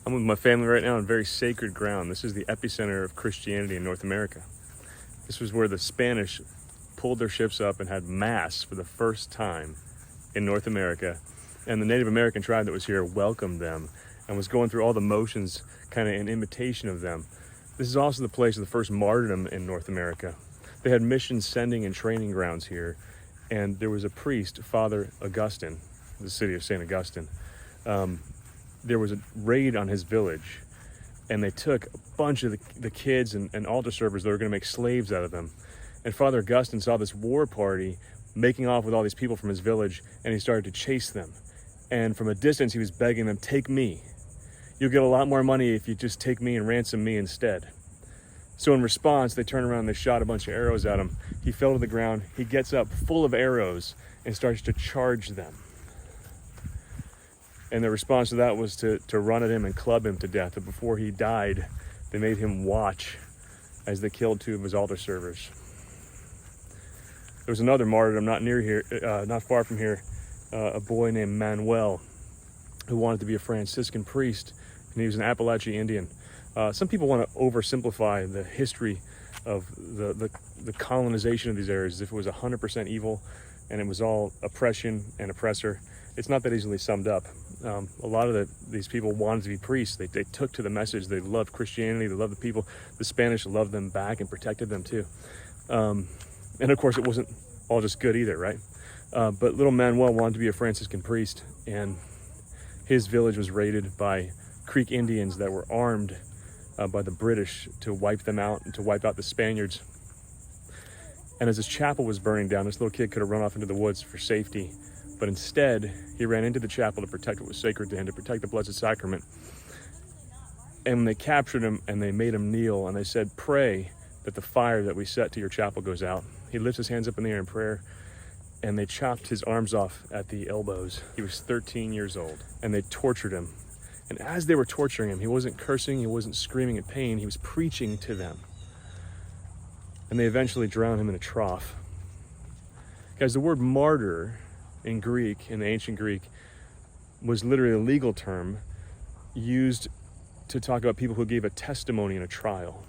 I'm with my family right now on very sacred ground. This is the epicenter of Christianity in North America. This was where the Spanish pulled their ships up and had mass for the first time in North America. And the Native American tribe that was here welcomed them and was going through all the motions kind of in imitation of them. This is also the place of the first martyrdom in North America. They had mission sending and training grounds here. And there was a priest, Father Augustine, the city of St. Augustine. There was a raid on his village, and they took a bunch of the kids and altar servers that were going to make slaves out of them. And Father Augustine saw this war party making off with all these people from his village, and he started to chase them. And from a distance, he was begging them, "Take me. You'll get a lot more money if you just take me and ransom me instead." So in response, they turned around and they shot a bunch of arrows at him. He fell to the ground. He gets up full of arrows and starts to charge them. And the response to that was to run at him and club him to death. But before he died, they made him watch as they killed 2 of his altar servers. There was another martyrdom not near here, not far from here, a boy named Manuel who wanted to be a Franciscan priest, and he was an Appalachian Indian. Some people want to oversimplify the history of the colonization of these areas as if it was 100% evil and it was all oppression and oppressor. It's not that easily summed up. A lot of these people wanted to be priests. They took to the message. They loved Christianity. They loved the people. The Spanish loved them back and protected them too. And of course, it wasn't all just good either, right? But little Manuel wanted to be a Franciscan priest, and his village was raided by Creek Indians that were armed by the British to wipe them out and to wipe out the Spaniards. And as his chapel was burning down, this little kid could have run off into the woods for safety, but instead he ran into the chapel to protect what was sacred to him, to protect the Blessed Sacrament. And when they captured him and they made him kneel and they said, "Pray that the fire that we set to your chapel goes out," he lifts his hands up in the air in prayer, and they chopped his arms off at the elbows. He was 13 years old, and they tortured him. And as they were torturing him, he wasn't cursing, he wasn't screaming in pain, he was preaching to them. And they eventually drowned him in a trough. Guys, the word martyr in Greek, in the ancient Greek, was literally a legal term used to talk about people who gave a testimony in a trial.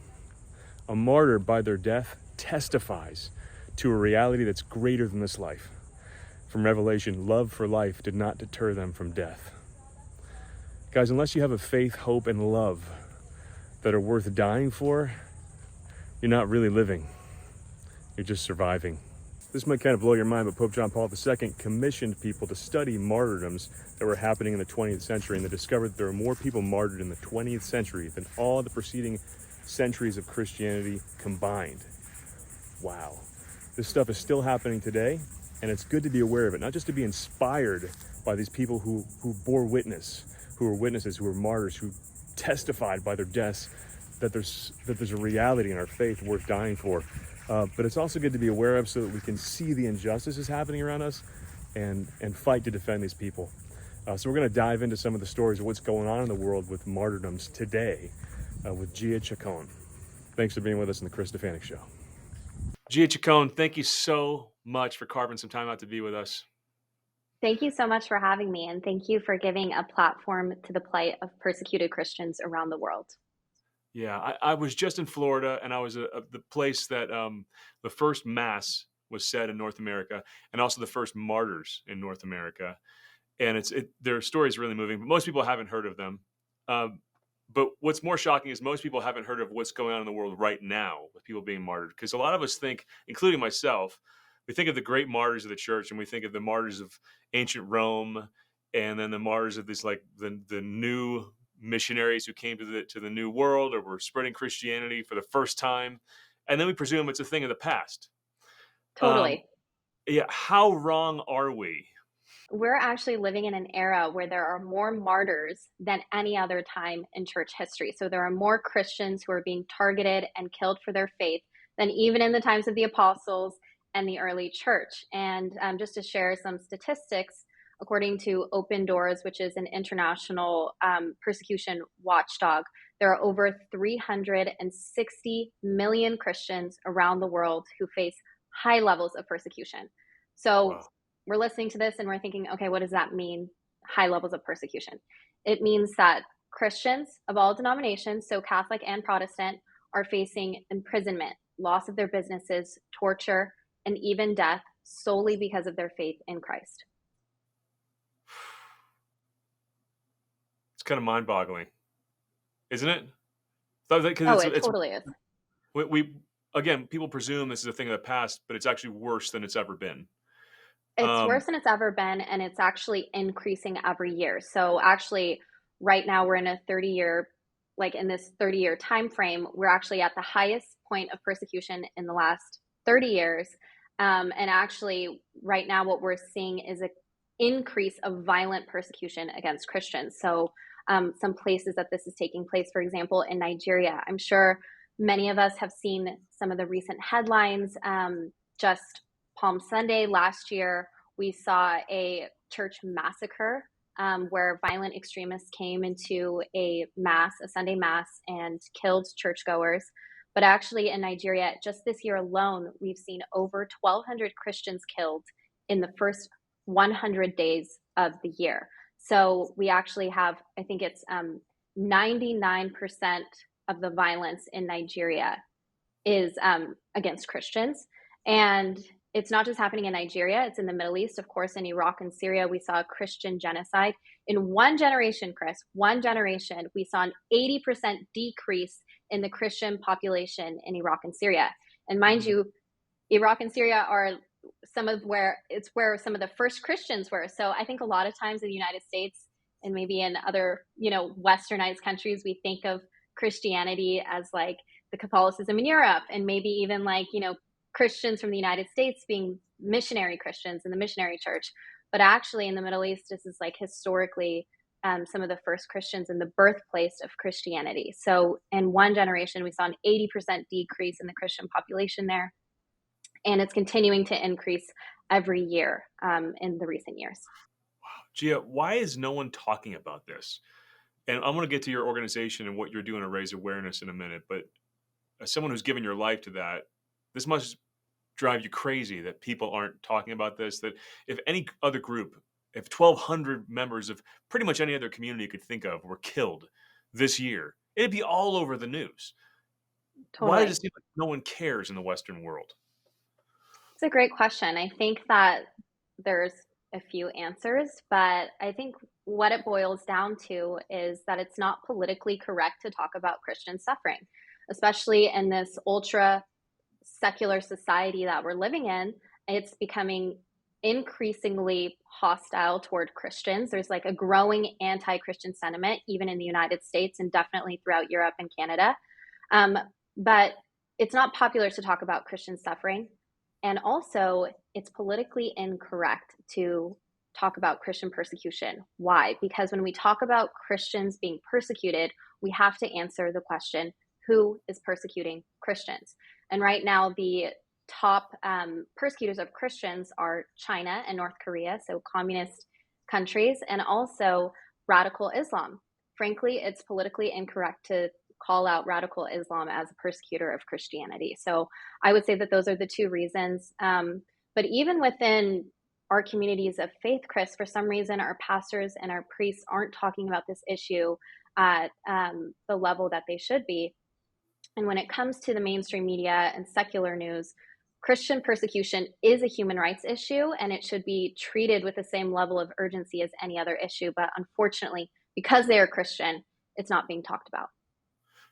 A martyr, by their death, testifies to a reality that's greater than this life. From Revelation, love for life did not deter them from death. Guys, unless you have a faith, hope, and love that are worth dying for, you're not really living. You're just surviving. This might kind of blow your mind, but Pope John Paul II commissioned people to study martyrdoms that were happening in the 20th century, and they discovered that there were more people martyred in the 20th century than all the preceding centuries of Christianity combined. Wow. This stuff is still happening today, and it's good to be aware of it, not just to be inspired by these people who bore witness, who were witnesses, who were martyrs, who testified by their deaths that there's a reality in our faith worth dying for. But it's also good to be aware of so that we can see the injustices happening around us and fight to defend these people. So we're going to dive into some of the stories of what's going on in the world with martyrdoms today with Gia Chacon. Thanks for being with us in the Chris Stefanick Show. Gia Chacon, thank you so much for carving some time out to be with us. Thank you so much for having me, and thank you for giving a platform to the plight of persecuted Christians around the world. Yeah, I was just in Florida, and I was at the place that the first Mass was said in North America, and also the first martyrs in North America. And their story is really moving, but most people haven't heard of them. But what's more shocking is most people haven't heard of what's going on in the world right now with people being martyred. Because a lot of us think, including myself, we think of the great martyrs of the church, and we think of the martyrs of ancient Rome, and then the martyrs of this, like the new missionaries who came to the new world or were spreading Christianity for the first time, and then we presume it's a thing of the past. Totally. Yeah, how wrong are we? We're actually living in an era where there are more martyrs than any other time in church history. So there are more Christians who are being targeted and killed for their faith than even in the times of the apostles and the early church. And just to share some statistics, according to Open Doors, which is an international persecution watchdog, there are over 360 million Christians around the world who face high levels of persecution. So wow. We're listening to this and we're thinking, okay, what does that mean? High levels of persecution. It means that Christians of all denominations, so Catholic and Protestant, are facing imprisonment, loss of their businesses, torture, and even death solely because of their faith in Christ. It's kind of mind-boggling, isn't it? Because It it's totally is. we again, people presume this is a thing of the past, but it's actually worse than it's ever been. It's Um, worse than it's ever been, and it's actually increasing every year. So actually, right now we're in a 30-year, like in this 30-year time frame, we're actually at the highest point of persecution in the last 30 years. And actually, right now, what we're seeing is an increase of violent persecution against Christians. So some places that this is taking place, for example, in Nigeria, I'm sure many of us have seen some of the recent headlines. Just Palm Sunday last year, we saw a church massacre where violent extremists came into a Sunday mass, and killed churchgoers. But actually, in Nigeria, just this year alone, we've seen over 1,200 Christians killed in the first 100 days of the year. So we actually have, I think it's 99% of the violence in Nigeria is against Christians. And it's not just happening in Nigeria, it's in the Middle East. Of course, in Iraq and Syria, we saw a Christian genocide. In one generation, Chris, we saw an 80% decrease in the Christian population in Iraq and Syria. And mind you, Iraq and Syria are where some of the first Christians were. So I think a lot of times in the United States and maybe in other, westernized countries, we think of Christianity as like the Catholicism in Europe, and maybe even like, Christians from the United States being missionary Christians in the missionary church. But actually in the Middle East, this is like historically some of the first Christians and the birthplace of Christianity. So in one generation, we saw an 80% decrease in the Christian population there. And it's continuing to increase every year in the recent years. Gia, why is no one talking about this? And I'm going to get to your organization and what you're doing to raise awareness in a minute. But as someone who's given your life to that, this must drive you crazy that people aren't talking about this. That if any other group, if 1,200 members of pretty much any other community you could think of were killed this year, it'd be all over the news. Totally. Why does it seem like no one cares in the Western world? It's a great question. I think that there's a few answers, but I think what it boils down to is that it's not politically correct to talk about Christian suffering, especially in this ultra secular society that we're living in. It's becoming increasingly hostile toward Christians. There's like a growing anti-Christian sentiment, even in the United States and definitely throughout Europe and Canada. But it's not popular to talk about Christian suffering. And also, it's politically incorrect to talk about Christian persecution. Why? Because when we talk about Christians being persecuted, we have to answer the question, who is persecuting Christians? And right now, the top persecutors of Christians are China and North Korea, so communist countries, and also radical Islam. Frankly, it's politically incorrect to call out radical Islam as a persecutor of Christianity. So I would say that those are the two reasons. But even within our communities of faith, Chris, for some reason, our pastors and our priests aren't talking about this issue at the level that they should be. And when it comes to the mainstream media and secular news, Christian persecution is a human rights issue, and it should be treated with the same level of urgency as any other issue. But unfortunately, because they are Christian, it's not being talked about.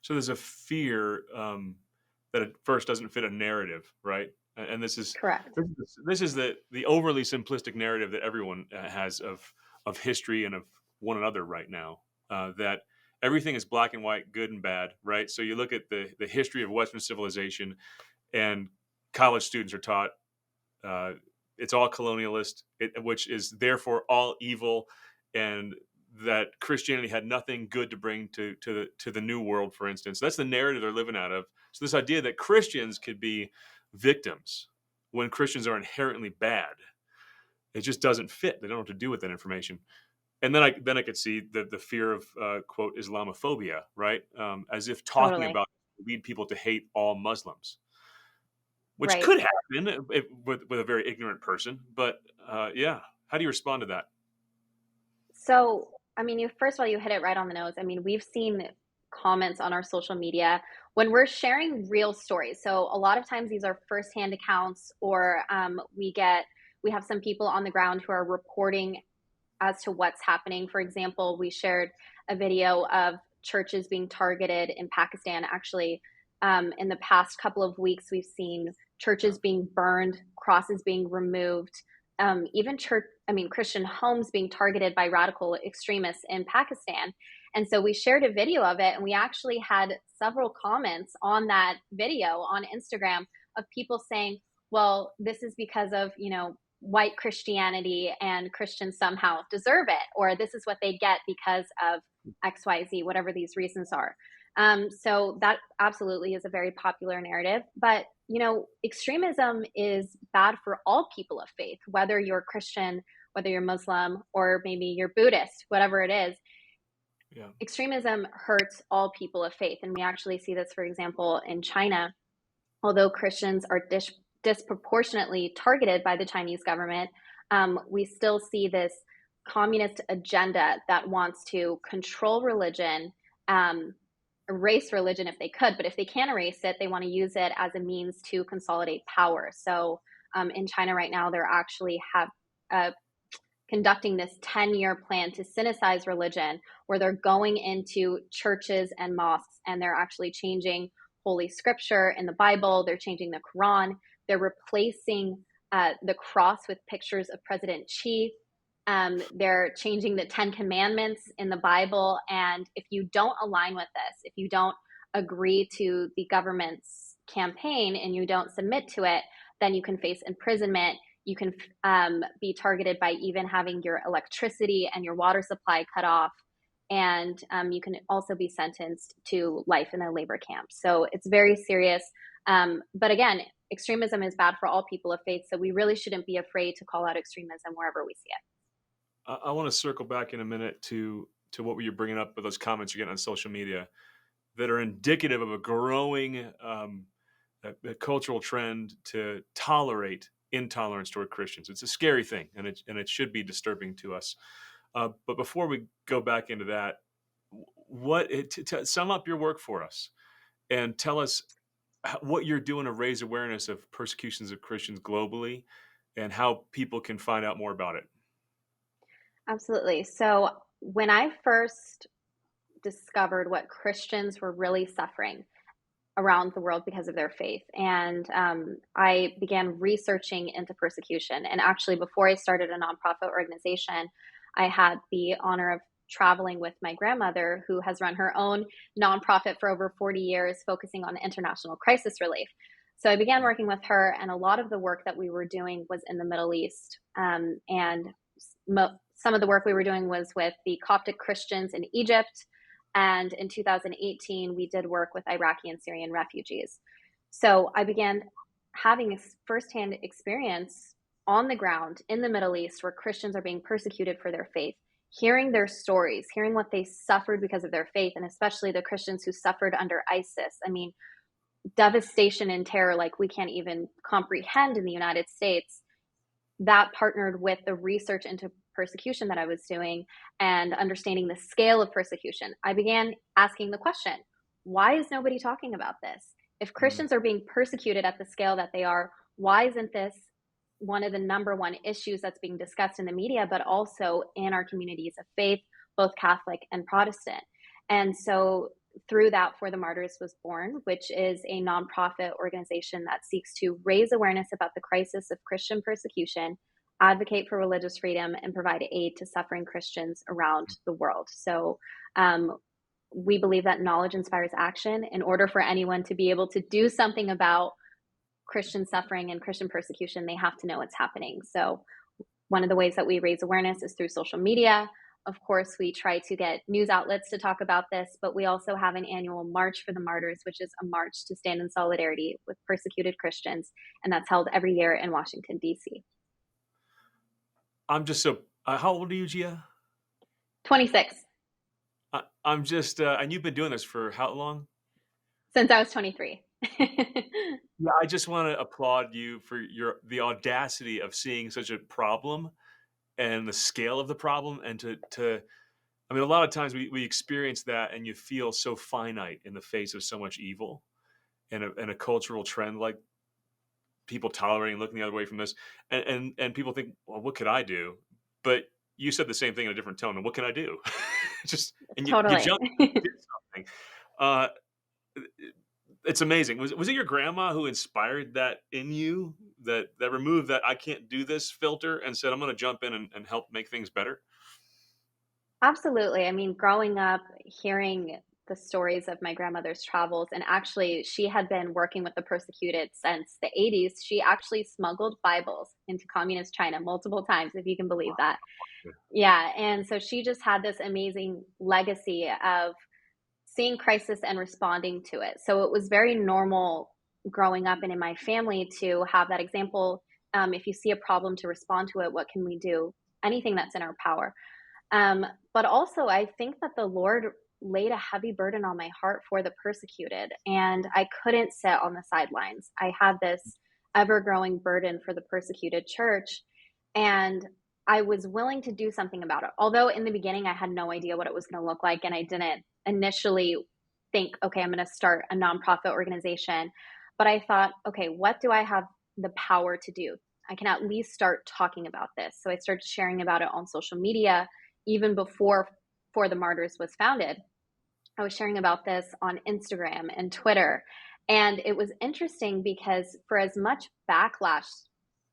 So there's a fear that at first doesn't fit a narrative, right? And this is correct. This is the overly simplistic narrative that everyone has of history and of one another right now. That everything is black and white, good and bad, right? So you look at the history of Western civilization, and college students are taught it's all colonialist, which is therefore all evil, and that Christianity had nothing good to bring to the New World, for instance. That's the narrative they're living out of. So this idea that Christians could be victims when Christians are inherently bad, it just doesn't fit. They don't know what to do with that information. And then I could see the fear of quote Islamophobia, right? As if talking Totally. about lead people to hate all Muslims, which Right. could happen with a very ignorant person. But yeah, how do you respond to that? So I mean, first of all, you hit it right on the nose. I mean, we've seen comments on our social media when we're sharing real stories. So a lot of times these are firsthand accounts, or we have some people on the ground who are reporting as to what's happening. For example, we shared a video of churches being targeted in Pakistan. Actually, in the past couple of weeks, we've seen churches being burned, crosses being removed, even Christian homes being targeted by radical extremists in Pakistan. And so we shared a video of it, and we actually had several comments on that video on Instagram of people saying, well, this is because of, white Christianity, and Christians somehow deserve it, or this is what they get because of XYZ, whatever these reasons are. So that absolutely is a very popular narrative. But, extremism is bad for all people of faith, whether you're Christian, whether you're Muslim, or maybe you're Buddhist, whatever it is. Yeah. Extremism hurts all people of faith. And we actually see this, for example, in China. Although Christians are disproportionately targeted by the Chinese government, we still see this communist agenda that wants to control religion, erase religion if they could, but if they can't erase it, they want to use it as a means to consolidate power. So in China right now, they're actually conducting this 10-year plan to sinicize religion, where they're going into churches and mosques, and they're actually changing Holy Scripture in the Bible. They're changing the Quran. They're replacing the cross with pictures of President Xi. They're changing the 10 Commandments in the Bible. And if you don't align with this, if you don't agree to the government's campaign and you don't submit to it, then you can face imprisonment. You can be targeted by even having your electricity and your water supply cut off. And you can also be sentenced to life in a labor camp. So it's very serious. But again, extremism is bad for all people of faith. So we really shouldn't be afraid to call out extremism wherever we see it. I want to circle back in a minute to what you're bringing up with those comments you're getting on social media that are indicative of a growing a cultural trend to tolerate intolerance toward Christians. It's a scary thing, and it should be disturbing to us. But before we go back into that, sum up your work for us and tell us what you're doing to raise awareness of persecutions of Christians globally and how people can find out more about it. Absolutely. So when I first discovered what Christians were really suffering around the world because of their faith, and I began researching into persecution. And actually, before I started a nonprofit organization, I had the honor of traveling with my grandmother, who has run her own nonprofit for over 40 years, focusing on international crisis relief. So I began working with her, and a lot of the work that we were doing was in the Middle East. And some of the work we were doing was with the Coptic Christians in Egypt. And in 2018, we did work with Iraqi and Syrian refugees. So I began having a firsthand experience on the ground in the Middle East, where Christians are being persecuted for their faith, hearing their stories, hearing what they suffered because of their faith, and especially the Christians who suffered under ISIS. I mean, devastation and terror like we can't even comprehend in the United States. That partnered with the research into persecution that I was doing and understanding the scale of persecution. I began asking the question, why is nobody talking about this? If Christians are being persecuted at the scale that they are, why isn't this one of the number one issues that's being discussed in the media, but also in our communities of faith, both Catholic and Protestant? And so through that, For the Martyrs was born, which is a nonprofit organization that seeks to raise awareness about the crisis of Christian persecution, advocate for religious freedom, and provide aid to suffering Christians around the world. So we believe that knowledge inspires action. In order for anyone to be able to do something about Christian suffering and Christian persecution, they have to know what's happening. So one of the ways that we raise awareness is through social media. Of course, we try to get news outlets to talk about this, but we also have an annual March for the Martyrs, which is a march to stand in solidarity with persecuted Christians, and that's held every year in Washington, D.C. I'm just so, how old are you, Gia? 26. I'm just, and you've been doing this for how long? Since I was 23. Yeah, I just want to applaud you for the audacity of seeing such a problem and the scale of the problem, and to I mean, a lot of times we experience that, and you feel so finite in the face of so much evil and a cultural trend like people tolerating looking the other way from this, and people think, well, what could I do? But you said the same thing in a different tone. And what can I do? Just and you Totally. jump, did something. Uh, it's amazing. Was it your grandma who inspired that in you? That removed that I can't do this filter and said I'm going to jump in and help make things better. Absolutely. I mean, growing up, hearing the stories of my grandmother's travels, and actually, she had been working with the persecuted since the 80s. She actually smuggled Bibles into communist China multiple times, if you can believe that. Yeah. And so she just had this amazing legacy of seeing crisis and responding to it. So it was very normal growing up and in my family to have that example. If you see a problem, to respond to it, what can we do? Anything that's in our power. Um, but also, I think that the Lord laid a heavy burden on my heart for the persecuted, and I couldn't sit on the sidelines. I had this ever growing burden for the persecuted church, and I was willing to do something about it. Although in the beginning, I had no idea what it was going to look like, and I didn't initially think, okay, I'm going to start a nonprofit organization. But I thought, okay, what do I have the power to do? I can at least start talking about this. So I started sharing about it on social media even before For the Martyrs was founded. I was sharing about this on Instagram and Twitter. And it was interesting because for as much backlash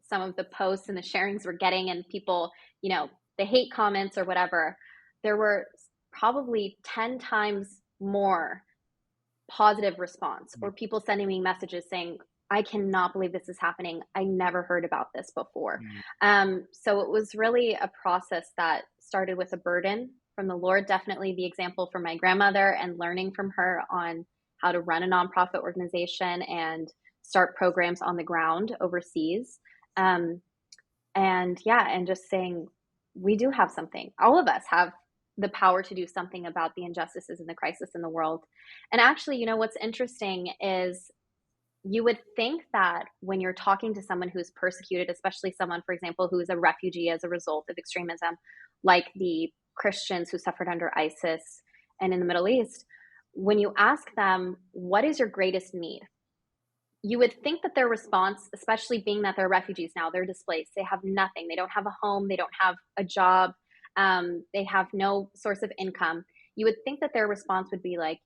some of the posts and the sharings were getting, and people, the hate comments or whatever, there were probably 10 times more positive response, or people sending me messages saying, I cannot believe this is happening. I never heard about this before. So it was really a process that started with a burden from the Lord, definitely the example from my grandmother and learning from her on how to run a nonprofit organization and start programs on the ground overseas. And yeah, and just saying, we do have something. All of us have the power to do something about the injustices and the crisis in the world. And actually, what's interesting is you would think that when you're talking to someone who's persecuted, especially someone, for example, who is a refugee as a result of extremism, like the Christians who suffered under ISIS and in the Middle East, when you ask them, what is your greatest need? You would think that their response, especially being that they're refugees now, they're displaced, they have nothing, they don't have a home, they don't have a job, they have no source of income. You would think that their response would be like,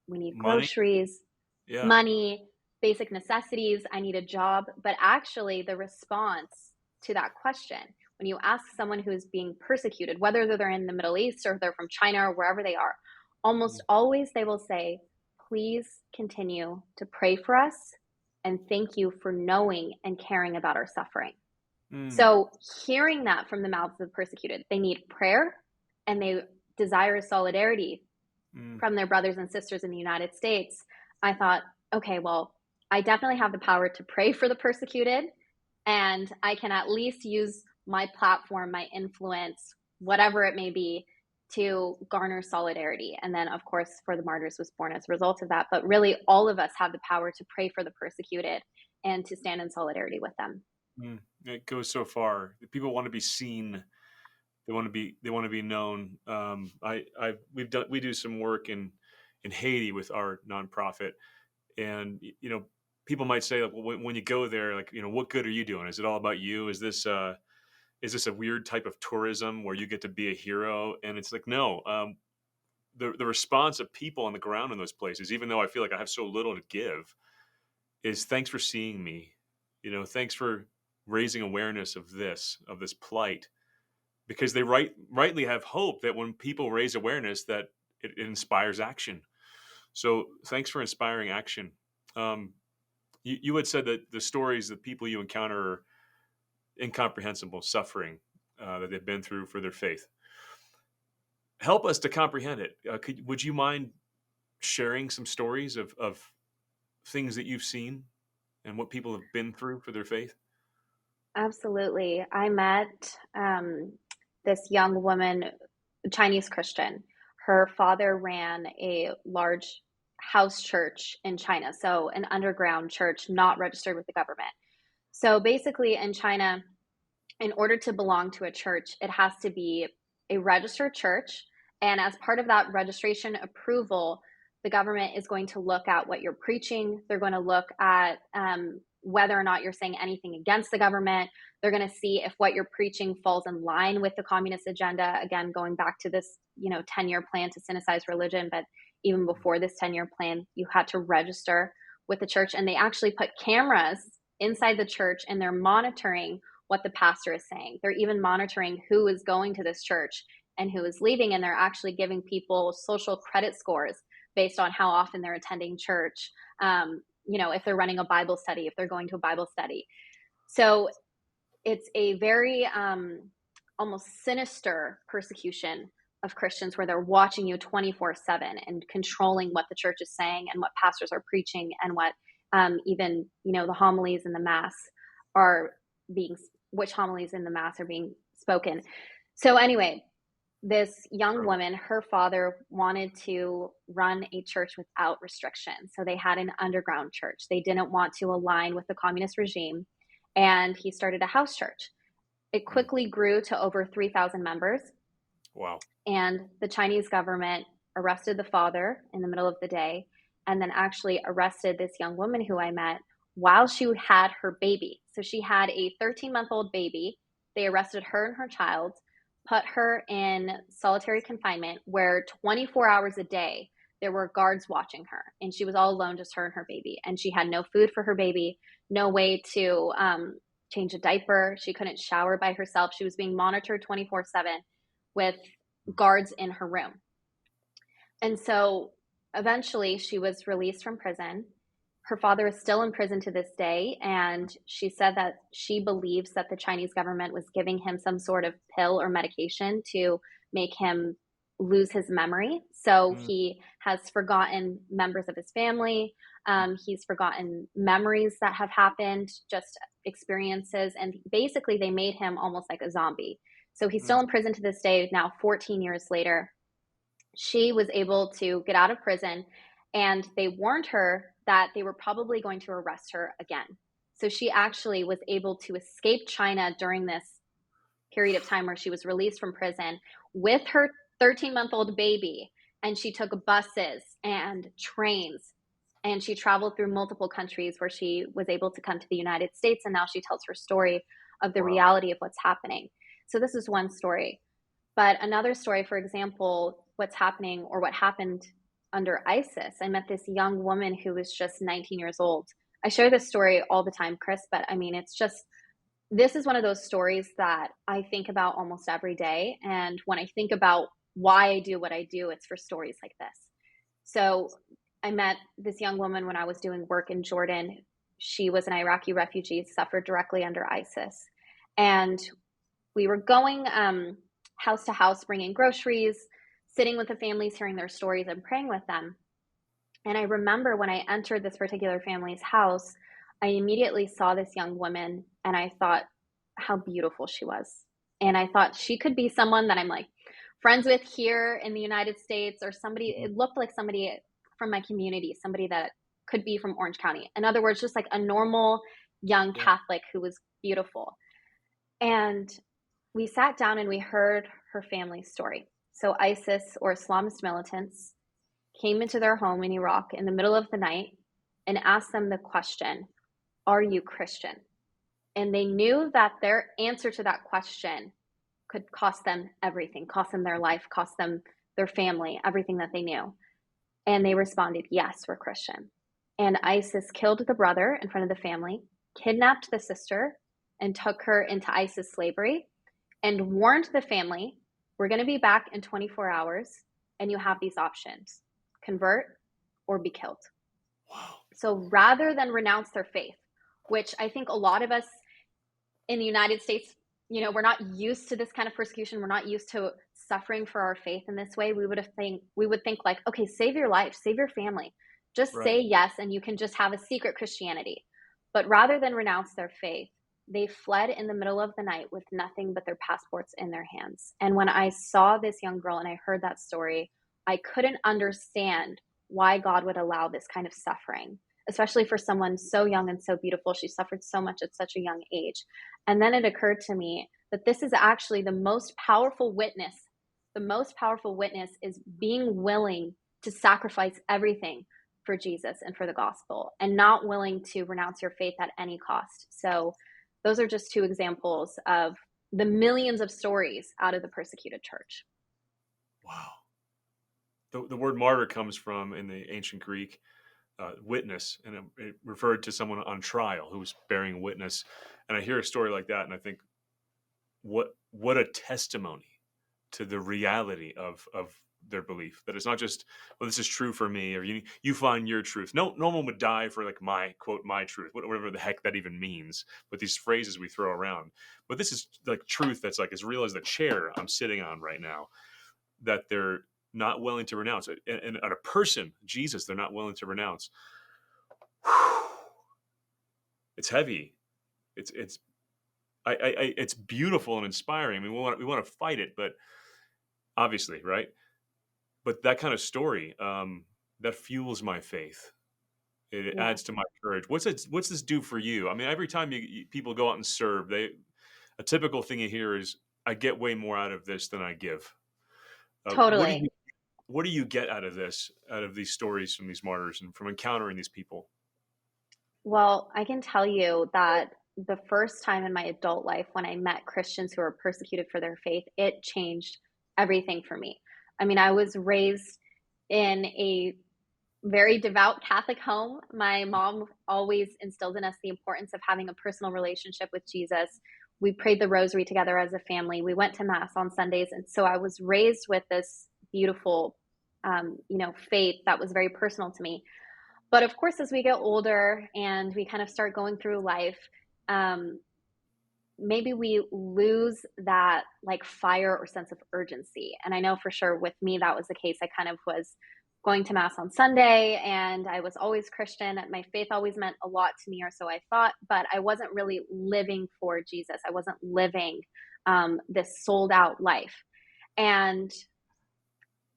we need Money, groceries, yeah. money, basic necessities, I need a job. But actually, the response to that question, when you ask someone who is being persecuted, whether they're in the Middle East or they're from China or wherever they are, almost always they will say, please continue to pray for us and thank you for knowing and caring about our suffering. So hearing that from the mouths of the persecuted, they need prayer and they desire solidarity from their brothers and sisters in the United States. I thought, okay, well, I definitely have the power to pray for the persecuted, and I can at least use my platform, my influence, whatever it may be, to garner solidarity. And then, of course, For the Martyrs was born as a result of that. But really, all of us have the power to pray for the persecuted and to stand in solidarity with them. It goes so far. People want to be seen. They want to be known. We do some work in Haiti with our nonprofit, and people might say, like, well, when you go there, like, what good are you doing? Is it all about you? Is this a weird type of tourism where you get to be a hero? And it's like, no. The response of people on the ground in those places, even though I feel like I have so little to give, is thanks for seeing me. Thanks for raising awareness of this plight, because they rightly have hope that when people raise awareness, that it inspires action. So thanks for inspiring action. You had said that the stories that people you encounter are incomprehensible suffering that they've been through for their faith. Help us to comprehend it. Would you mind sharing some stories of things that you've seen and what people have been through for their faith? Absolutely. I met this young woman, Chinese Christian. Her father ran a large house church in China, so an underground church not registered with the government. So basically, in China, in order to belong to a church, it has to be a registered church And as part of that registration approval, the government is going to look at what you're preaching. They're going to look at whether or not you're saying anything against the government. They're going to see if what you're preaching falls in line with the communist agenda. Again, going back to this, 10-year plan to synthesize religion. But even before this 10-year plan, you had to register with the church. And they actually put cameras inside the church, and they're monitoring what the pastor is saying. They're even monitoring who is going to this church and who is leaving. And they're actually giving people social credit scores based on how often they're attending church. If they're running a Bible study, if they're going to a Bible study. So it's a very almost sinister persecution of Christians, where they're watching you 24/7 and controlling what the church is saying and what pastors are preaching, and what even the homilies in the mass which homilies in the mass are being spoken. So anyway, this young woman, her father wanted to run a church without restrictions. So they had an underground church. They didn't want to align with the communist regime. And he started a house church. It quickly grew to over 3,000 members. Wow. And the Chinese government arrested the father in the middle of the day, and then actually arrested this young woman who I met while she had her baby. So she had a 13-month-old baby. They arrested her and her child, put her in solitary confinement, where 24 hours a day there were guards watching her, and she was all alone, just her and her baby. And she had no food for her baby, no way to change a diaper. She couldn't shower by herself. She was being monitored 24/7 with guards in her room. And so eventually she was released from prison. Her father is still in prison to this day, and she said that she believes that the Chinese government was giving him some sort of pill or medication to make him lose his memory. So he has forgotten members of his family. He's forgotten memories that have happened, just experiences. And basically they made him almost like a zombie. So he's still in prison to this day, now 14 years later. She was able to get out of prison, and they warned her that they were probably going to arrest her again. So she actually was able to escape China during this period of time where she was released from prison with her 13-month-old baby. And she took buses and trains, and she traveled through multiple countries where she was able to come to the United States. And now she tells her story of the reality of what's happening. So this is one story. But another story, for example, what's happening or what happened under ISIS. I met this young woman who was just 19 years old. I share this story all the time, Chris, but I mean, this is one of those stories that I think about almost every day. And when I think about why I do what I do, it's for stories like this. So I met this young woman when I was doing work in Jordan. She was an Iraqi refugee, suffered directly under ISIS. And we were going house to house, bringing groceries, sitting with the families, hearing their stories, and praying with them. And I remember when I entered this particular family's house, I immediately saw this young woman, and I thought how beautiful she was. And I thought she could be someone that I'm like friends with here in the United States, or somebody, it looked like somebody from my community, somebody that could be from Orange County. In other words, just like a normal young Catholic who was beautiful. And we sat down and we heard her family's story. So ISIS, or Islamist militants, came into their home in Iraq in the middle of the night and asked them the question, "Are you Christian?" And they knew that their answer to that question could cost them everything, cost them their life, cost them their family, everything that they knew. And they responded, "Yes, we're Christian." And ISIS killed the brother in front of the family, kidnapped the sister, and took her into ISIS slavery, and warned the family, "We're going to be back in 24 hours, and you have these options: convert or be killed." Wow. So rather than renounce their faith, which I think a lot of us in the United States, we're not used to this kind of persecution. We're not used to suffering for our faith in this way. We would think like, okay, save your life, save your family. Just say yes, and you can just have a secret Christianity. But rather than renounce their faith, they fled in the middle of the night with nothing but their passports in their hands. And when I saw this young girl and I heard that story, I couldn't understand why God would allow this kind of suffering, especially for someone so young and so beautiful. She suffered so much at such a young age. And then it occurred to me that this is actually the most powerful witness the most powerful witness is being willing to sacrifice everything for Jesus and for the gospel, and not willing to renounce your faith at any cost. So those are just two examples of the millions of stories out of the persecuted church. Wow. The word martyr comes from, in the ancient Greek, witness, and it referred to someone on trial who was bearing witness. And I hear a story like that, and I think, what a testimony to the reality of their belief, that it's not just, well, this is true for me, or you find your truth. No one would die for, like, my quote, my truth, whatever the heck that even means, but these phrases we throw around. But this is like truth that's like as real as the chair I'm sitting on right now, that they're not willing to renounce it. And a person, Jesus, they're not willing to renounce. It's heavy. It's beautiful and inspiring. I mean, we want to fight it, but obviously, right? But that kind of story, that fuels my faith. It Yeah, adds to my courage. What's this do for you? I mean, every time people go out and serve, a typical thing you hear is, I get way more out of this than I give. totally. What do you get out of this, out of these stories from these martyrs and from encountering these people? Well, I can tell you that the first time in my adult life when I met Christians who were persecuted for their faith, it changed everything for me. I mean, I was raised in a very devout Catholic home. My mom always instilled in us the importance of having a personal relationship with Jesus. We prayed the rosary together as a family. We went to Mass on Sundays. And so I was raised with this beautiful, faith that was very personal to me. But of course, as we get older and we kind of start going through life, um, maybe we lose that like fire or sense of urgency. And I know for sure with me, that was the case. I kind of was going to Mass on Sunday and I was always Christian. My faith always meant a lot to me, or so I thought, but I wasn't really living for Jesus. I wasn't living this sold out life. And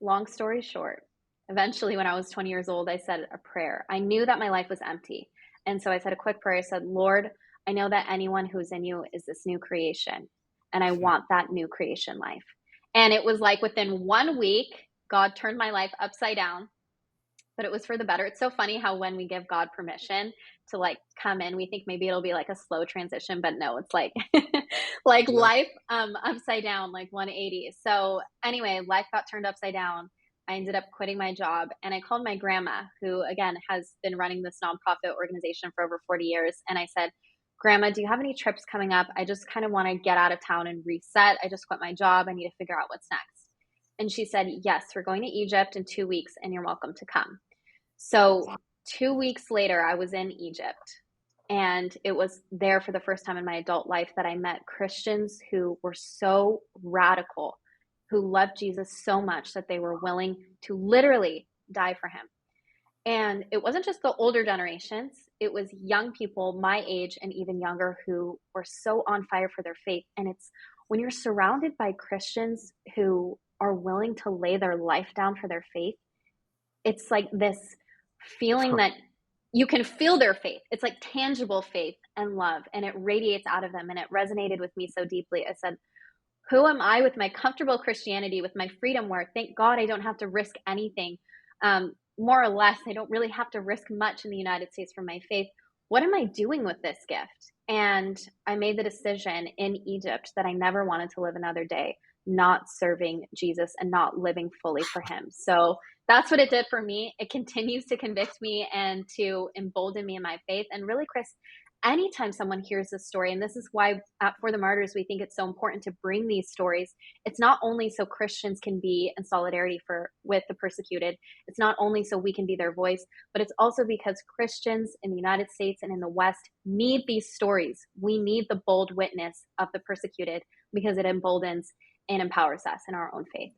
long story short, eventually when I was 20 years old, I said a prayer. I knew that my life was empty. And so I said a quick prayer. I said, Lord, I know that anyone who's in you is this new creation, and I want that new creation life. And it was like within 1 week, God turned my life upside down, but it was for the better. It's so funny how when we give God permission to like come in, we think maybe it'll be like a slow transition, but no, it's like like Yeah. life upside down, like 180. So anyway, life got turned upside down. I ended up quitting my job, and I called my grandma, who again has been running this nonprofit organization for over 40 years. And I said, Grandma, do you have any trips coming up? I just kind of want to get out of town and reset. I just quit my job. I need to figure out what's next. And she said, yes, we're going to Egypt in 2 weeks and you're welcome to come. So 2 weeks later, I was in Egypt, and it was there for the first time in my adult life that I met Christians who were so radical, who loved Jesus so much that they were willing to literally die for him. And it wasn't just the older generations, it was young people my age and even younger who were so on fire for their faith. And it's when you're surrounded by Christians who are willing to lay their life down for their faith, it's like this feeling that you can feel their faith. It's like tangible faith and love, and it radiates out of them. And it resonated with me so deeply. I said, who am I with my comfortable Christianity, with my freedom, where thank God I don't have to risk anything? More or less, I don't really have to risk much in the United States for my faith. What am I doing with this gift? And I made the decision in Egypt that I never wanted to live another day not serving Jesus and not living fully for him. So that's what it did for me. It continues to convict me and to embolden me in my faith. And really, Chris, anytime someone hears this story, and this is why at For the Martyrs, we think it's so important to bring these stories. It's not only so Christians can be in solidarity with the persecuted. It's not only so we can be their voice, but it's also because Christians in the United States and in the West need these stories. We need the bold witness of the persecuted because it emboldens and empowers us in our own faith.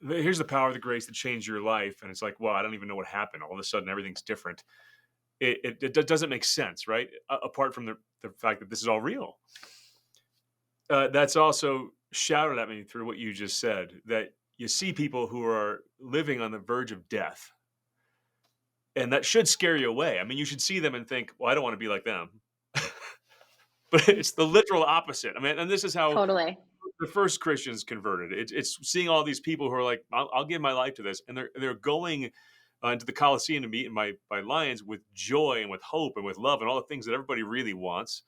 Here's the power of the grace that changed your life. And it's like, well, I don't even know what happened. All of a sudden, everything's different. It doesn't make sense, right? Apart from the fact that this is all real. That's also shouted at me through what you just said, that you see people who are living on the verge of death. And that should scare you away. I mean, you should see them and think, well, I don't want to be like them. But it's the literal opposite. I mean, and this is how Totally. the first Christians converted. It's seeing all these people who are like, I'll give my life to this, and they're going into the Colosseum to be eaten by lions with joy and with hope and with love and all the things that everybody really wants,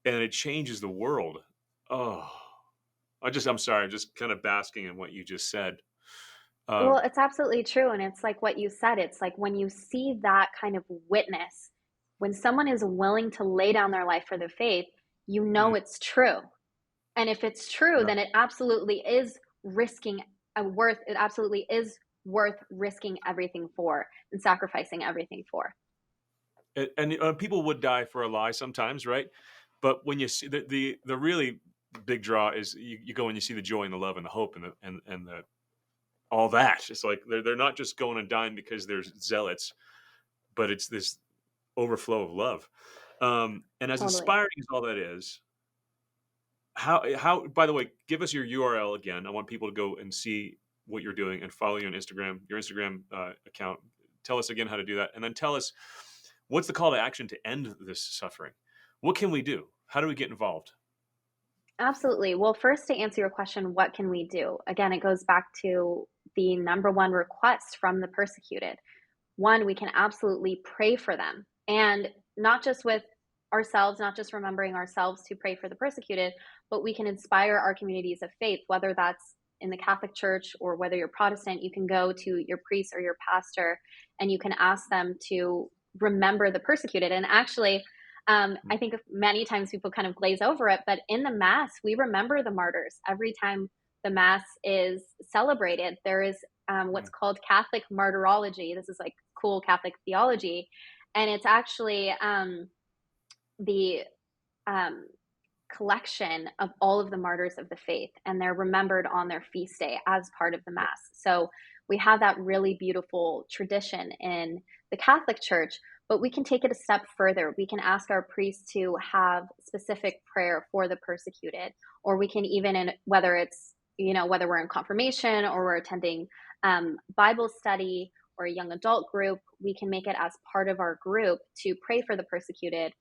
and it changes the world. Oh, I'm sorry, I'm just kind of basking in what you just said. Well, Um, it's absolutely true. And it's like what you said. It's like when you see that kind of witness, when someone is willing to lay down their life for the faith, you know mm, it's true. And if it's true, yeah. then it absolutely is risking it absolutely is worth risking everything for and sacrificing everything for. And people would die for a lie sometimes, right? But when you see the really big draw is you go and you see the joy and the love and the hope and the all that. It's like they're not just going and dying because there's zealots, but it's this overflow of love. And as Totally. inspiring as all that is, how by the way, give us your URL again. I want people to go and see what you're doing and follow you on Instagram, your Instagram account. Tell us again how to do that, and then tell us what's the call to action to end this suffering. What can we do? How do we get involved? Absolutely. Well, first, to answer your question, what can we do? Again, it goes back to the number one request from the persecuted. One, we can absolutely pray for them. And not just with ourselves, not just remembering ourselves to pray for the persecuted, but we can inspire our communities of faith, whether that's in the Catholic Church or whether you're Protestant. You can go to your priest or your pastor and you can ask them to remember the persecuted. And actually, I think many times people kind of glaze over it, but in the Mass, we remember the martyrs. Every time the Mass is celebrated, there is what's called Catholic martyrology. This is like cool Catholic theology. And it's actually the collection of all of the martyrs of the faith, and they're remembered on their feast day as part of the Mass. So we have that really beautiful tradition in the Catholic Church, but we can take it a step further. We can ask our priests to have specific prayer for the persecuted, or we can even, whether it's, whether we're in confirmation or we're attending Bible study or a young adult group, we can make it as part of our group to pray for the persecuted.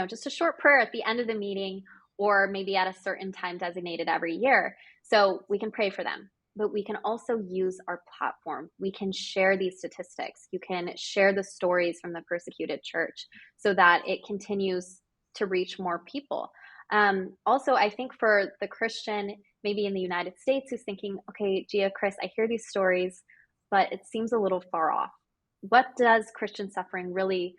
Just a short prayer at the end of the meeting, or maybe at a certain time designated every year. So we can pray for them, but we can also use our platform. We can share these statistics. You can share the stories from the persecuted church so that it continues to reach more people. Also, I think for the Christian, maybe in the United States, who's thinking, okay, Gia, Chris, I hear these stories, but it seems a little far off. What does Christian suffering really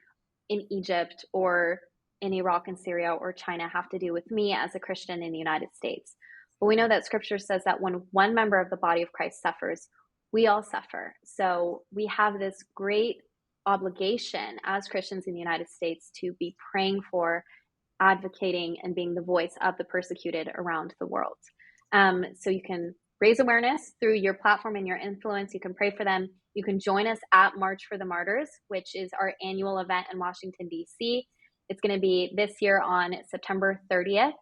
in Egypt or in Iraq and Syria or China have to do with me as a Christian in the United States? But we know that scripture says that when one member of the body of Christ suffers, we all suffer. So we have this great obligation as Christians in the United States to be praying for, advocating, and being the voice of the persecuted around the world. So you can raise awareness through your platform and your influence. You can pray for them. You can join us at March for the Martyrs, which is our annual event in Washington, D.C. It's going to be this year on September 30th,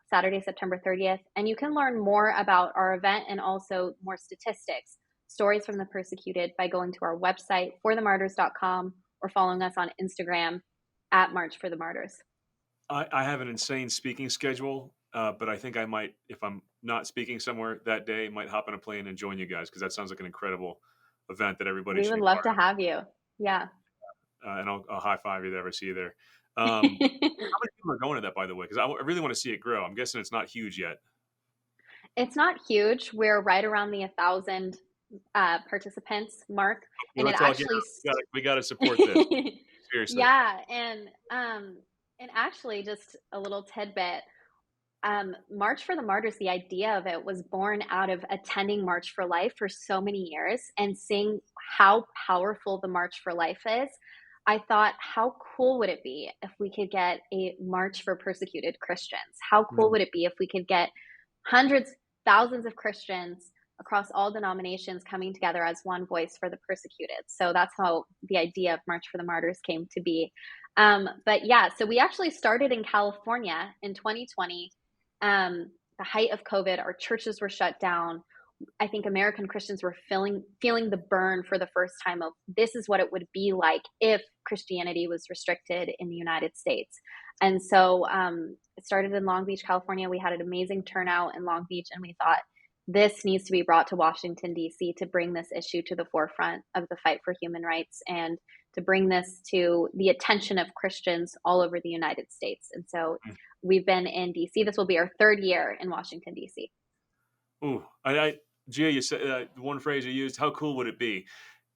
Saturday, September 30th. And you can learn more about our event and also more statistics, stories from the persecuted, by going to our website, forthemartyrs.com, or following us on Instagram at March for the Martyrs. I have an insane speaking schedule, but I think I might, if I'm not speaking somewhere that day, might hop on a plane and join you guys, because that sounds like an incredible event that everybody We should would be love part to have you. Yeah. of. And I'll high five you there if I see you there. How many people are going to that, by the way? Because I really want to see it grow. I'm guessing it's not huge yet. It's not huge. We're right around the 1,000 participants mark, Well, and it let's all get actually out. We got to support this. Seriously. yeah, and actually, just a little tidbit. March for the Martyrs, the idea of it was born out of attending March for Life for so many years and seeing how powerful the March for Life is. I thought, how cool would it be if we could get a March for Persecuted Christians? How cool would it be if we could get hundreds, thousands of Christians across all denominations coming together as one voice for the persecuted? So that's how the idea of March for the Martyrs came to be. But yeah, so we actually started in California in 2020. The height of COVID, our churches were shut down. I think American Christians were feeling the burn for the first time of this is what it would be like if Christianity was restricted in the United States. And so it started in Long Beach, California. We had an amazing turnout in Long Beach, and we thought this needs to be brought to Washington, D.C. to bring this issue to the forefront of the fight for human rights and to bring this to the attention of Christians all over the United States. And so we've been in D.C. This will be our third year in Washington, D.C. Ooh, Gia, you said one phrase you used, how cool would it be?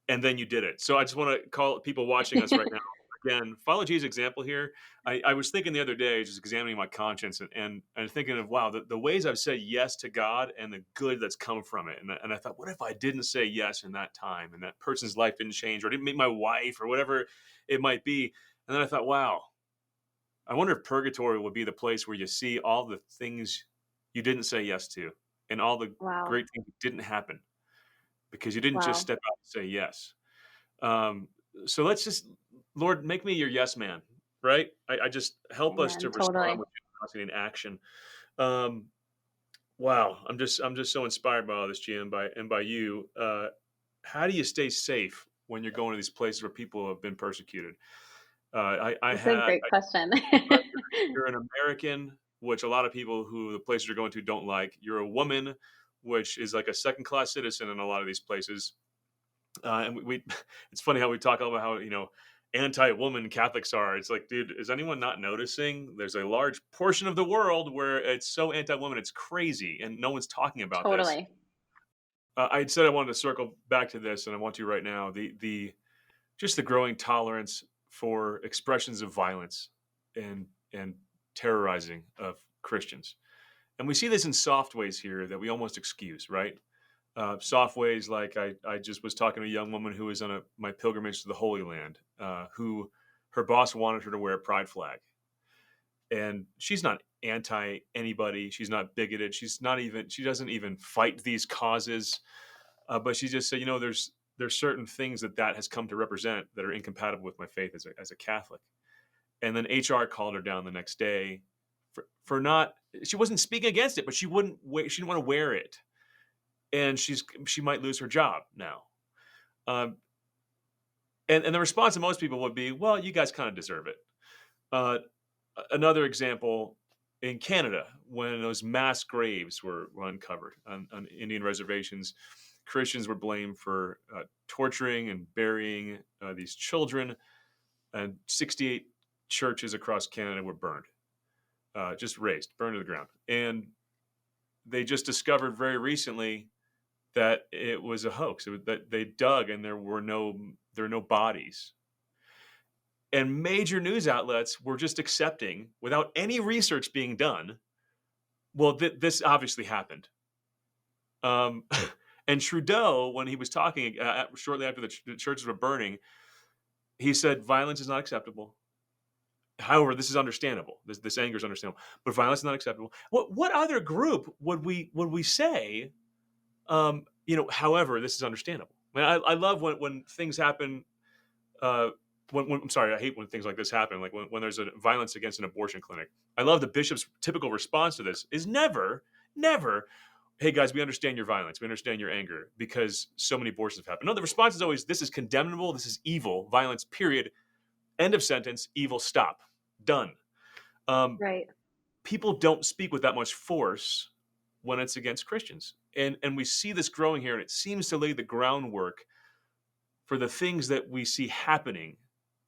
And then you did it. So I just want to call people watching us right now, again, follow G's example here. I was thinking the other day, just examining my conscience and thinking of, wow, the ways I've said yes to God and the good that's come from it. And I thought, what if I didn't say yes in that time and that person's life didn't change or didn't meet my wife or whatever it might be? And then I thought, wow, I wonder if purgatory would be the place where you see all the things you didn't say yes to and all the Wow. great things that didn't happen because you didn't just Wow. step out and say yes. So let's just, Lord, make me your yes man, right? I just help us to Amen. respond Totally. with generosity and action. Um, wow, I'm just so inspired by all this, Gia, and by you. How do you stay safe when you're going to these places where people have been persecuted? I It's a had great question. you're an American, which a lot of people who the places you're going to don't like. You're a woman, which is like a second class citizen in a lot of these places. And it's funny how we talk about how, anti-woman Catholics are. It's like, dude, is anyone not noticing? There's a large portion of the world where it's so anti-woman, it's crazy, and no one's talking about this. Totally. I said I wanted to circle back to this, and I want to right now. The just the growing tolerance for expressions of violence and terrorizing of Christians, and we see this in soft ways here that we almost excuse, right? Soft ways like I just was talking to a young woman who was on my pilgrimage to the Holy Land, who her boss wanted her to wear a pride flag. And she's not anti anybody. She's not bigoted. She doesn't even fight these causes. But she just said, there's certain things that has come to represent that are incompatible with my faith as a Catholic. And then HR called her down the next day for not, she wasn't speaking against it, but she didn't want to wear it, and she might lose her job now. Um, and the response of most people would be, well, you guys kind of deserve it. Uh, Another example in Canada, when those mass graves were uncovered on Indian reservations, Christians were blamed for torturing and burying these children, and 68 churches across Canada were burned, just burned to the ground. And they just discovered very recently that it was a hoax. That they dug and there were no bodies. And major news outlets were just accepting, without any research being done, well, this obviously happened. And Trudeau, when he was talking shortly after the churches were burning, he said violence is not acceptable. However, this is understandable. This anger is understandable, but violence is not acceptable. What other group would we say? However, this is understandable. I mean, I love when things happen. I'm sorry, I hate when things like this happen. Like when there's a violence against an abortion clinic. I love the bishop's typical response to this is never, hey guys, we understand your violence. We understand your anger because so many abortions have happened. No, the response is always, this is condemnable. This is evil, violence, period. End of sentence, evil, stop. Done. Right. People don't speak with that much force when it's against Christians. And we see this growing here, and it seems to lay the groundwork for the things that we see happening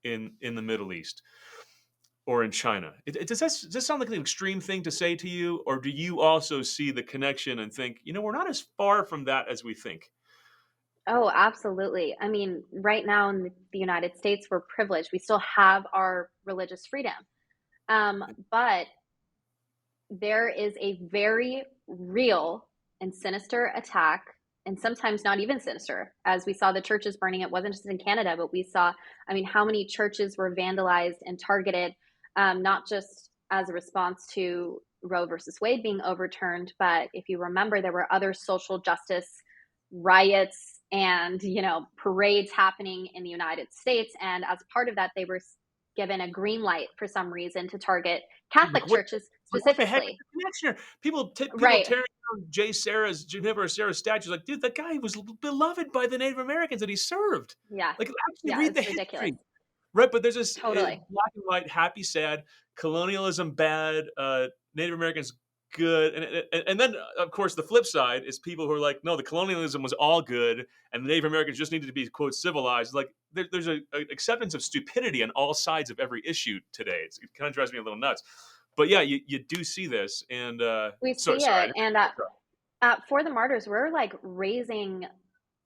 in the Middle East or in China. Does this sound like an extreme thing to say to you, or do you also see the connection and think, we're not as far from that as we think? Oh, absolutely. I mean, right now in the United States, we're privileged. We still have our religious freedom. But there is a very real and sinister attack, and sometimes not even sinister. As we saw the churches burning, it wasn't just in Canada, but we saw, how many churches were vandalized and targeted, not just as a response to Roe versus Wade being overturned, but if you remember, there were other social justice riots and parades happening in the United States, and as part of that, they were given a green light for some reason to target Catholic Like, what churches like, what the heck is specifically. the connection here? People Right. tearing down Juniper Serra's statues, like, dude, that guy was beloved by the Native Americans that he served. Yeah. Like, actually Yeah. read the It's ridiculous. history. Right, but there's this, Totally. black and white, happy, sad, colonialism bad, Native Americans good, and then, of course, the flip side is people who are like, "No, the colonialism was all good, and the Native Americans just needed to be, quote, civilized." Like, there's a acceptance of stupidity on all sides of every issue today. It kinda drives me a little nuts. But, yeah, you do see this, and, We so see sorry. it. And For the Martyrs, we're like raising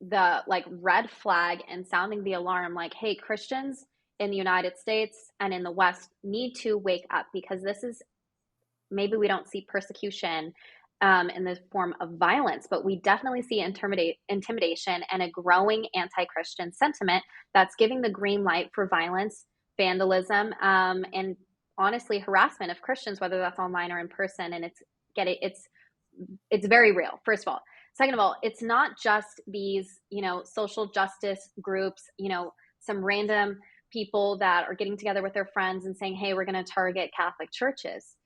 the like red flag and sounding the alarm like, hey, Christians in the United States and in the West need to wake up, because this is, maybe we don't see persecution in the form of violence, but we definitely see intimidation and a growing anti-Christian sentiment that's giving the green light for violence, vandalism, and honestly harassment of Christians, whether that's online or in person. And it's very real, first of all. Second of all, it's not just these, social justice groups, some random people that are getting together with their friends and saying, hey, we're going to target Catholic churches.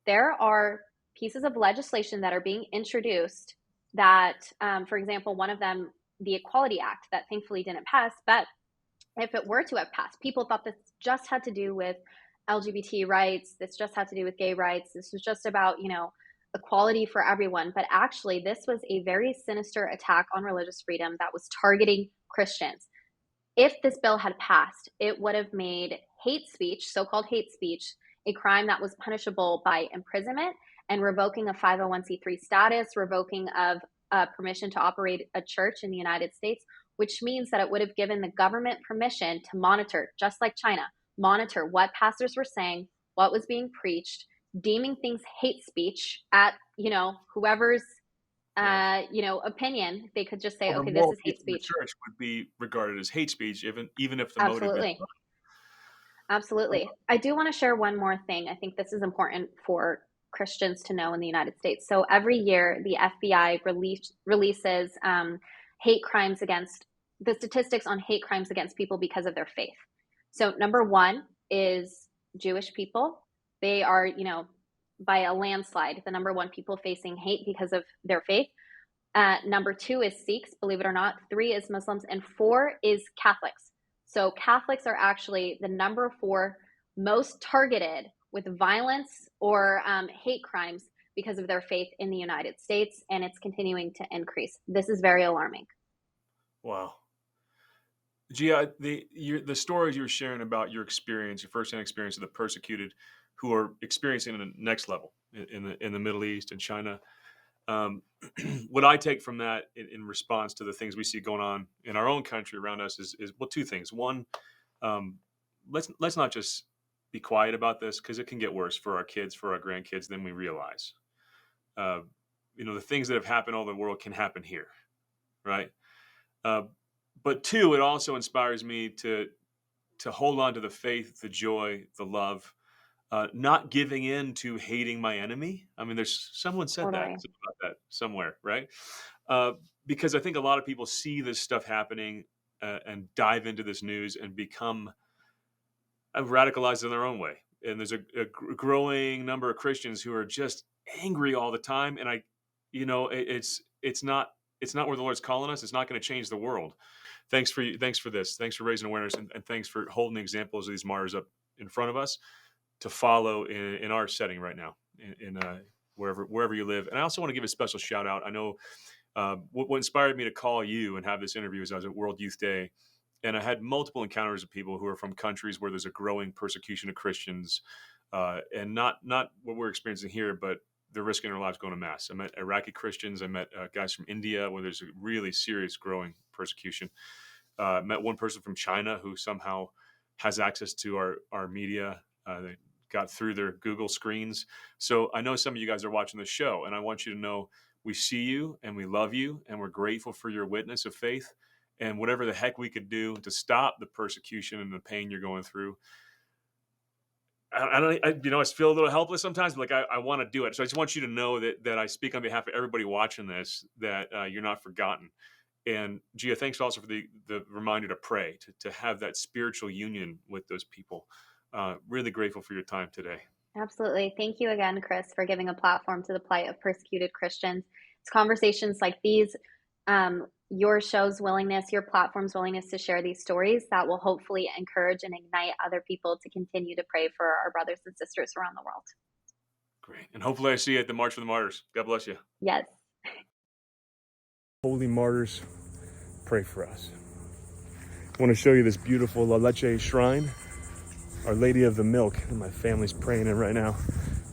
There are pieces of legislation that are being introduced that, for example, one of them, the Equality Act, that thankfully didn't pass, but if it were to have passed, people thought this just had to do with LGBT rights, this just had to do with gay rights, this was just about, equality for everyone. But actually, this was a very sinister attack on religious freedom that was targeting Christians. If this bill had passed, it would have made hate speech, so-called hate speech, a crime that was punishable by imprisonment and revoking of 501c3 status, revoking of permission to operate a church in the United States, which means that it would have given the government permission to monitor, just like China, monitor what pastors were saying, what was being preached, deeming things hate speech at, whoever's, opinion. They could just say, Well, the okay, this moral is belief hate in the speech. church would be regarded as hate speech, even if the motive is Absolutely. Absolutely. I do want to share one more thing. I think this is important for Christians to know in the United States. So every year, the FBI releases hate crimes against the statistics on hate crimes against people because of their faith. So number one is Jewish people. They are, by a landslide, the number one people facing hate because of their faith. Number two is Sikhs, believe it or not. Three is Muslims, and four is Catholics. So Catholics are actually the number four most targeted with violence or hate crimes because of their faith in the United States, and it's continuing to increase. This is very alarming. Wow. Gia, the stories you were sharing about your experience, your firsthand experience of the persecuted who are experiencing the next level in the Middle East and China. What I take from that in response to the things we see going on in our own country around us is well, two things. One, let's not just be quiet about this, because it can get worse for our kids, for our grandkids than we realize. The things that have happened all over the world can happen here, right? But two, it also inspires me to hold on to the faith, the joy, the love, not giving in to hating my enemy. I mean, there's someone said that Totally. about that somewhere, right? Because I think a lot of people see this stuff happening and dive into this news and become radicalized in their own way. And there's a growing number of Christians who are just angry all the time. And it's not where the Lord's calling us. It's not going to change the world. Thanks for this. Thanks for raising awareness, and thanks for holding examples of these martyrs up in front of us to follow in our setting right now, in wherever you live. And I also want to give a special shout out. I know what inspired me to call you and have this interview is I was at World Youth Day, and I had multiple encounters of people who are from countries where there's a growing persecution of Christians, and not what we're experiencing here, but they're risking their lives going to mass. I met Iraqi Christians. I met guys from India where there's a really serious growing persecution. Met one person from China who somehow has access to our media. They got through their Google screens. So I know some of you guys are watching the show, and I want you to know we see you and we love you, and we're grateful for your witness of faith, and whatever the heck we could do to stop the persecution and the pain you're going through. I feel a little helpless sometimes, but I want to do it. So I just want you to know that I speak on behalf of everybody watching this, that you're not forgotten. And Gia, thanks also for the reminder to pray, to have that spiritual union with those people. Really grateful for your time today. Absolutely. Thank you again, Chris, for giving a platform to the plight of persecuted Christians. It's conversations like these, your show's willingness, your platform's willingness to share these stories that will hopefully encourage and ignite other people to continue to pray for our brothers and sisters around the world. Great. And hopefully I see you at the March for the Martyrs. God bless you. Yes. Holy martyrs, pray for us. I want to show you this beautiful La Leche shrine, Our Lady of the Milk. My family's praying in right now.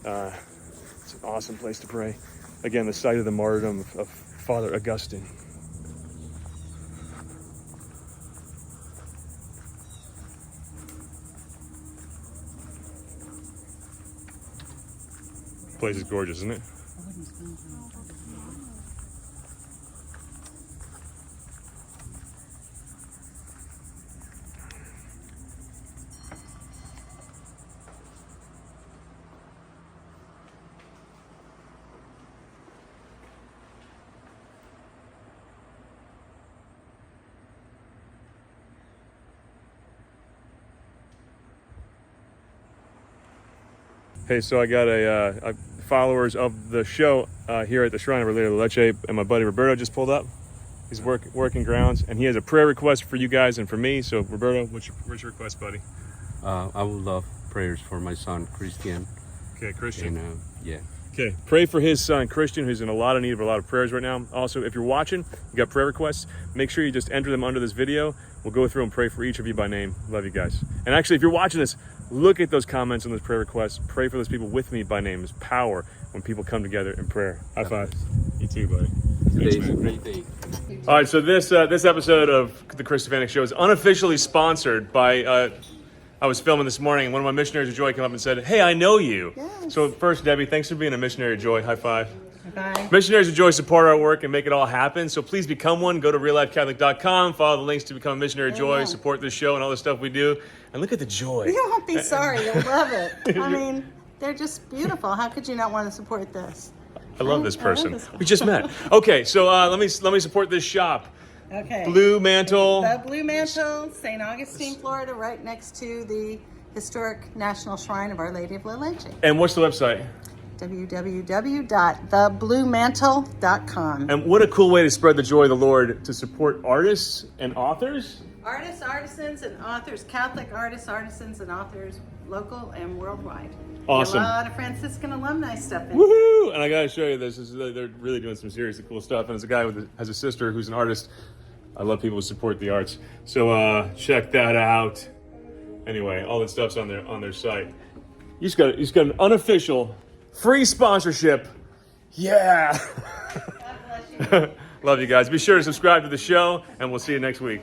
It's an awesome place to pray. Again, the site of the martyrdom of Father Augustine. The place is gorgeous, isn't it? Hey, so I got a followers of the show here at the Shrine of Our Lady of Leche, and my buddy Roberto just pulled up. He's working grounds, and he has a prayer request for you guys and for me. So, Roberto, what's your request, buddy? I would love prayers for my son, Christian. Okay, Christian. And, yeah. Okay, pray for his son, Christian, who's in a lot of need of a lot of prayers right now. Also, if you're watching, you got prayer requests, make sure you just enter them under this video. We'll go through and pray for each of you by name. Love you guys. And actually, if you're watching this, look at those comments and those prayer requests. Pray for those people with me by name. There's power when people come together in prayer. High five. You too, buddy. Today's a great day. All right, so this episode of the Chris Stefanick Show is unofficially sponsored by, I was filming this morning, and one of my missionaries of joy came up and said, hey, I know you. Yes. So first, Debbie, thanks for being a missionary of joy. High five. Bye. Missionaries of Joy support our work and make it all happen. So please become one. Go to reallifecatholic.com, follow the links to become a missionary of joy, support this show and all the stuff we do. And look at the joy. You won't be sorry. You'll love it. I mean, they're just beautiful. How could you not want to support this? I love this person. this one. We just met. Okay, so let me support this shop. Okay. Blue Mantle. The Blue Mantle, St. Augustine, Florida, right next to the historic National Shrine of Our Lady of La Leche. And what's the website? www.thebluemantle.com. And what a cool way to spread the joy of the Lord, to support artists and authors. Artists, artisans, and authors, Catholic artists, artisans, and authors, local and worldwide. Awesome. A lot of Franciscan alumni stuff in Woohoo! And I gotta show you this. They're really doing some seriously cool stuff. And there's a guy has a sister who's an artist. I love people who support the arts. So check that out. Anyway, all that stuff's on their site. You just got an unofficial free sponsorship. Yeah. God bless you. Love you guys. Be sure to subscribe to the show, and we'll see you next week.